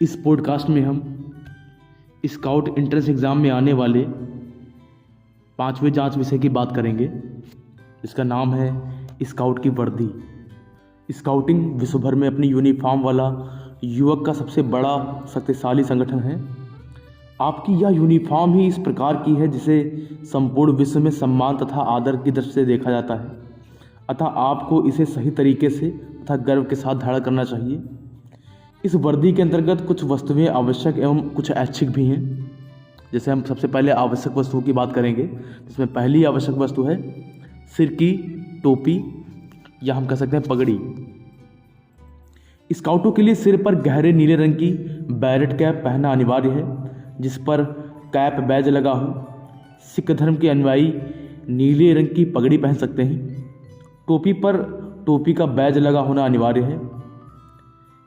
इस पॉडकास्ट में हम स्काउट एंट्रेंस एग्ज़ाम में आने वाले 5वें जांच विषय की बात करेंगे। इसका नाम है स्काउट की वर्दी। स्काउटिंग विश्व भर में अपनी यूनिफॉर्म वाला युवक का सबसे बड़ा शक्तिशाली संगठन है। आपकी यह यूनिफॉर्म ही इस प्रकार की है जिसे संपूर्ण विश्व में सम्मान तथा आदर की दृष्टि से देखा जाता है, अतः आपको इसे सही तरीके से तथा गर्व के साथ धारण करना चाहिए। इस वर्दी के अंतर्गत कुछ वस्तुएं आवश्यक एवं कुछ ऐच्छिक भी हैं। जैसे हम सबसे पहले आवश्यक वस्तुओं की बात करेंगे, जिसमें पहली आवश्यक वस्तु है सिर की टोपी या हम कह सकते हैं पगड़ी। स्काउटों के लिए सिर पर गहरे नीले रंग की बैरेट कैप पहनना अनिवार्य है, जिस पर कैप बैज लगा हो। सिख धर्म के अनुयायी नीले रंग की पगड़ी पहन सकते हैं। टोपी पर टोपी का बैज लगा होना अनिवार्य है।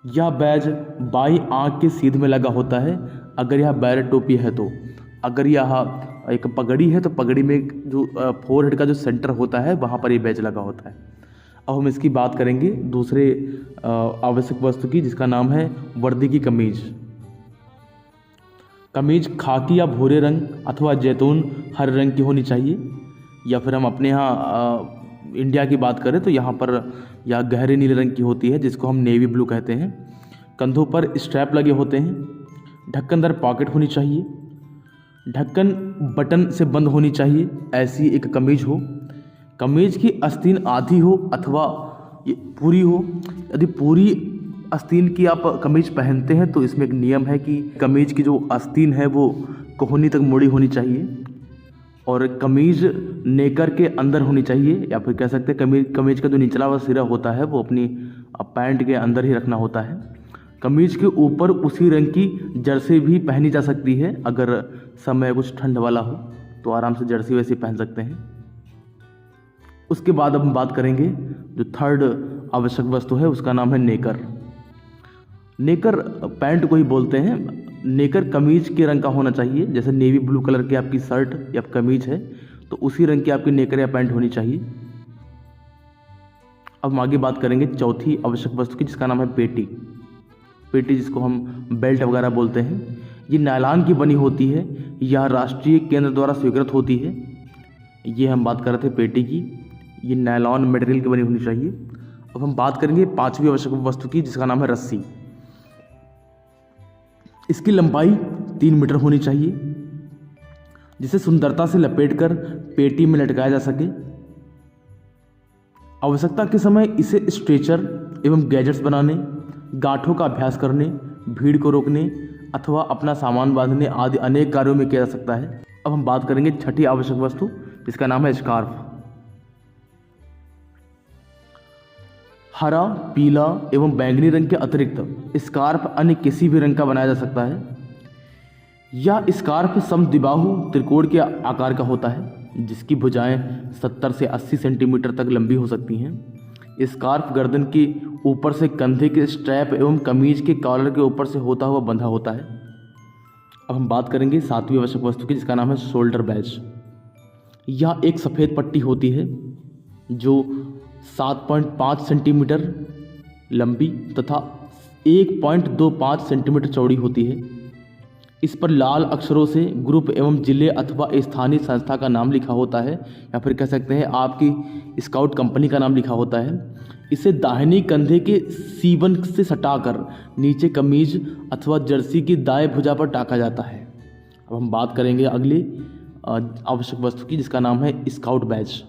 यह बैज बाई आंख के सीध में लगा होता है अगर यह बैरेट टोपी है तो। अगर यह एक पगड़ी है तो पगड़ी में जो फोरहेड का जो सेंटर होता है वहाँ पर ये बैज लगा होता है। अब हम इसकी बात करेंगे दूसरे आवश्यक वस्तु की, जिसका नाम है वर्दी की कमीज। कमीज खाकी या भूरे रंग अथवा जैतून हरे रंग की होनी चाहिए, या फिर हम अपने यहाँ इंडिया की बात करें तो यहाँ पर यह गहरे नीले रंग की होती है, जिसको हम नेवी ब्लू कहते हैं। कंधों पर स्ट्रैप लगे होते हैं। ढक्कनदार पॉकेट होनी चाहिए। ढक्कन बटन से बंद होनी चाहिए, ऐसी एक कमीज हो। कमीज की आस्तीन आधी हो अथवा ये पूरी हो। यदि पूरी आस्तीन की आप कमीज पहनते हैं तो इसमें एक नियम है कि कमीज की जो आस्तीन है वो कोहनी तक मुड़ी होनी चाहिए और कमीज नेकर के अंदर होनी चाहिए, या फिर कह सकते हैं कमीज का जो निचला हुआ सिरा होता है वो अपनी पैंट के अंदर ही रखना होता है। कमीज के ऊपर उसी रंग की जर्सी भी पहनी जा सकती है। अगर समय कुछ ठंड वाला हो तो आराम से जर्सी वैसी पहन सकते हैं। उसके बाद अब हम बात करेंगे जो थर्ड आवश्यक वस्तु है, उसका नाम है नेकर। नेकर पैंट को ही बोलते हैं। नेकर कमीज के रंग का होना चाहिए। जैसे नेवी ब्लू कलर की आपकी शर्ट या कमीज है तो उसी रंग की आपकी नेकर या पैंट होनी चाहिए। अब हम आगे बात करेंगे चौथी आवश्यक वस्तु की, जिसका नाम है पेटी। पेटी जिसको हम बेल्ट वगैरह बोलते हैं, ये नायलॉन की बनी होती है। यह राष्ट्रीय केंद्र द्वारा स्वीकृत होती है। ये हम बात कर रहे थे पेटी की, ये नायलॉन मटेरियल की बनी होनी चाहिए। अब हम बात करेंगे पांचवी आवश्यक वस्तु की, जिसका नाम है रस्सी। इसकी लंबाई 3 मीटर होनी चाहिए, जिसे सुंदरता से लपेटकर पेटी में लटकाया जा सके। आवश्यकता के समय इसे स्ट्रेचर एवं गैजेट्स बनाने, गांठों का अभ्यास करने, भीड़ को रोकने अथवा अपना सामान बांधने आदि अनेक कार्यों में किया जा सकता है। अब हम बात करेंगे छठी आवश्यक वस्तु, जिसका नाम है स्कार्फ। हरा, पीला एवं बैंगनी रंग के अतिरिक्त स्कार्फ अन्य किसी भी रंग का बनाया जा सकता है। यह स्कार्फ समद्विबाहु त्रिकोण के आकार का होता है, जिसकी भुजाएं 70 से 80 सेंटीमीटर तक लंबी हो सकती हैं। स्कार्फ गर्दन के ऊपर से कंधे के स्ट्रैप एवं कमीज के कॉलर के ऊपर से होता हुआ बंधा होता है। अब हम बात करेंगे सातवीं आवश्यक वस्तु की, जिसका नाम है शोल्डर बैज। यह एक सफ़ेद पट्टी होती है जो 7.5 सेंटीमीटर लंबी तथा 1.25 सेंटीमीटर चौड़ी होती है। इस पर लाल अक्षरों से ग्रुप एवं जिले अथवा स्थानीय संस्था का नाम लिखा होता है, या फिर कह सकते हैं आपकी स्काउट कंपनी का नाम लिखा होता है। इसे दाहिनी कंधे के सीवन से सटाकर नीचे कमीज अथवा जर्सी की दाएं भुजा पर टाका जाता है। अब हम बात करेंगे अगली आवश्यक वस्तु की, जिसका नाम है स्काउट बैज।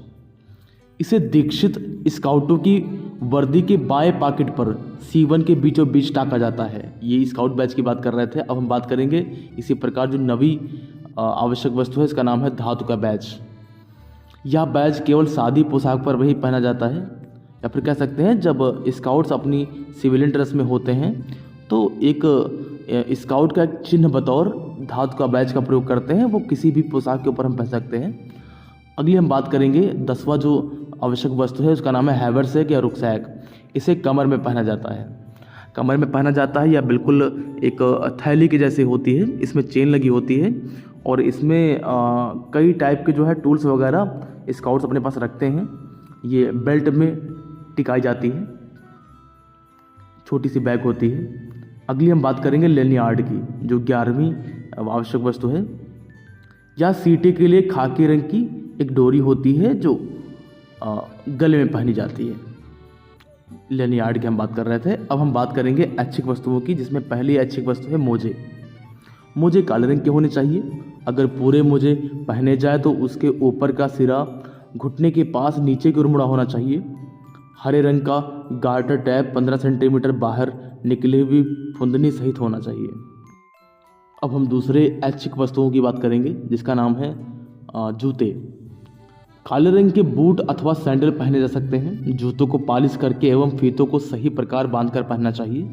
इसे दीक्षित स्काउटों की वर्दी के बाएं पॉकेट पर सीवन के बीचों बीच टाका जाता है। ये स्काउट बैज की बात कर रहे थे। अब हम बात करेंगे इसी प्रकार जो नवी आवश्यक वस्तु है, इसका नाम है धातु का बैज। यह बैज केवल सादी पोशाक पर वही पहना जाता है, या फिर कह सकते हैं जब स्काउट्स अपनी सिविलियन ड्रेस में होते हैं तो एक स्काउट का एक चिन्ह बतौर धातु का बैज का प्रयोग करते हैं। वो किसी भी पोशाक के ऊपर हम पहन सकते हैं। अगली हम बात करेंगे 10वां जो आवश्यक वस्तु है, उसका नाम है हैवरसैक या रुकसैक। इसे कमर में पहना जाता है। कमर में पहना जाता है, या बिल्कुल एक थैली के जैसे होती है। इसमें चेन लगी होती है और इसमें कई टाइप के जो है टूल्स वगैरह स्काउट्स अपने पास रखते हैं। ये बेल्ट में टिकाई जाती है। छोटी सी बैग होती है। अगली हम बात करेंगे लेनियार्ड की, जो 11वीं आवश्यक वस्तु है। या सीटे के लिए खाकी रंग की एक डोरी होती है जो गले में पहनी जाती है। लेनियार्ड की हम बात कर रहे थे। अब हम बात करेंगे ऐच्छिक वस्तुओं की, जिसमें पहली ऐच्छिक वस्तु है मोजे। मोजे काले रंग के होने चाहिए। अगर पूरे मोजे पहने जाए तो उसके ऊपर का सिरा घुटने के पास नीचे की ओर मुड़ा होना चाहिए। हरे रंग का गार्टर टैप 15 सेंटीमीटर बाहर निकले हुई फुंदनी सहित होना चाहिए। अब हम दूसरे ऐच्छिक वस्तुओं की बात करेंगे, जिसका नाम है जूते। काले रंग के बूट अथवा सैंडल पहने जा सकते हैं। जूतों को पॉलिश करके एवं फीतों को सही प्रकार बांधकर पहनना चाहिए।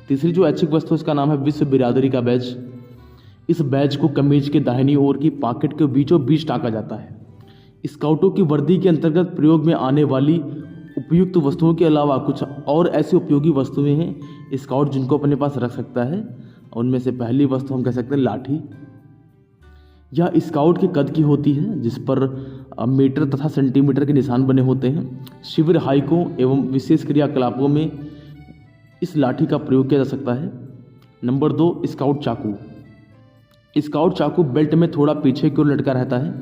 तीसरी जो ऐच्छिक वस्तु है उसका नाम है विश्व बिरादरी का बैज। इस बैज को कमीज के दाहिनी ओर की पॉकेट के बीचों बीच टाका जाता है। स्काउटों की वर्दी के अंतर्गत प्रयोग में आने वाली उपयुक्त वस्तुओं के अलावा कुछ और ऐसी उपयोगी वस्तुएं हैं स्काउट जिनको अपने पास रख सकता है। उनमें से पहली वस्तु हम कह सकते हैं लाठी। यह स्काउट के कद की होती है, जिस पर मीटर तथा सेंटीमीटर के निशान बने होते हैं। शिविर, हाइकों एवं विशेष क्रियाकलापों में इस लाठी का प्रयोग किया जा सकता है। नंबर 2, स्काउट चाकू। स्काउट चाकू बेल्ट में थोड़ा पीछे की ओर लटका रहता है।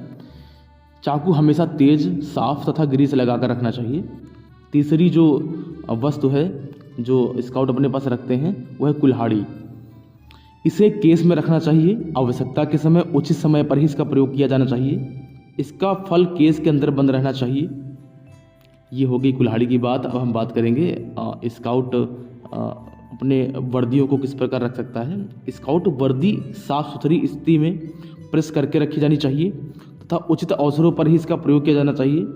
चाकू हमेशा तेज, साफ तथा ग्रीस लगाकर रखना चाहिए। तीसरी जो वस्तु है जो स्काउट अपने पास रखते हैं वह है कुल्हाड़ी। इसे केस में रखना चाहिए। आवश्यकता के समय उचित समय पर ही इसका प्रयोग किया जाना चाहिए। इसका फल केस के अंदर बंद रहना चाहिए। ये हो गई कुल्हाड़ी की बात। अब हम बात करेंगे स्काउट अपने वर्दियों को किस प्रकार रख सकता है। स्काउट वर्दी साफ सुथरी स्थिति में प्रेस करके रखी जानी चाहिए तथा उचित अवसरों पर ही इसका प्रयोग किया जाना चाहिए।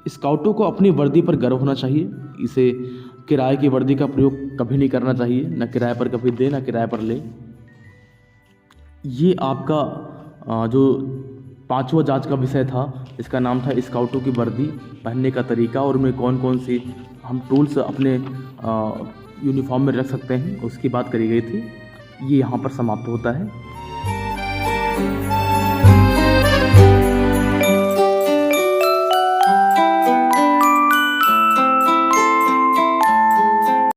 स्काउटों को अपनी वर्दी पर गर्व होना चाहिए। इसे किराए की वर्दी का प्रयोग कभी नहीं करना चाहिए। न किराए पर कभी दे, न किराए पर ले। ये आपका जो 5वां जांच का विषय था, इसका नाम था स्काउटों की वर्दी पहनने का तरीका और उनमें कौन कौन सी हम टूल्स अपने यूनिफॉर्म में रख सकते हैं, उसकी बात करी गई थी। ये यहाँ पर समाप्त होता है।